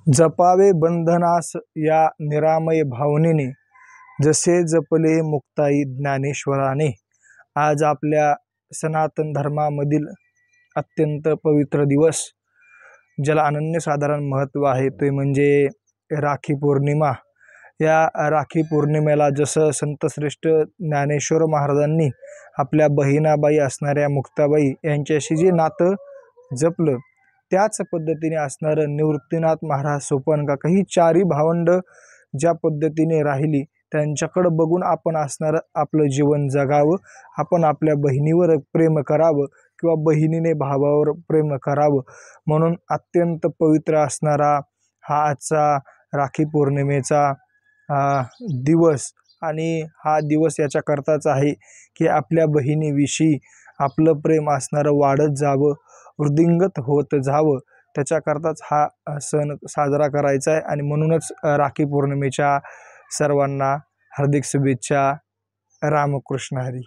जपावे बंधनास या निरामय भावनेने, जसे जपले मुक्ताई ज्ञानेश्वराने। आज आपल्या सनातन धर्मामधील अत्यंत पवित्र दिवस, ज्याला अनन्यसाधारण महत्त्व आहे, ते म्हणजे राखी पौर्णिमा। या राखी पौर्णिमेला जसं संतश्रेष्ठ ज्ञानेश्वर महाराजांनी आपल्या बहिणाबाई असणाऱ्या मुक्ताबाई यांच्याशी जे नातं जपलं, त्याच पद्धतीने असणारं निवृत्तीनाथ महाराज सोपानकाका, ही चारी भावंड ज्या पद्धतीने राहिली, त्यांच्याकडे बघून आपण असणारं आपलं जीवन जगावं, आपण आपल्या बहिणीवर प्रेम करावं किंवा बहिणीने भावावर प्रेम करावं। म्हणून अत्यंत पवित्र असणारा हा आजचा राखी पौर्णिमेचा दिवस, आणि हा दिवस याच्याकरताच आहे की आपल्या बहिणीविषयी आपलं प्रेम असणारं वाढत जावं, वृद्धिंगत होत जावं, त्याच्याकरताच हा सण साजरा करायचा आहे। आणि म्हणूनच राखी पौर्णिमेच्या सर्वांना हार्दिक शुभेच्छा। रामकृष्ण हरी।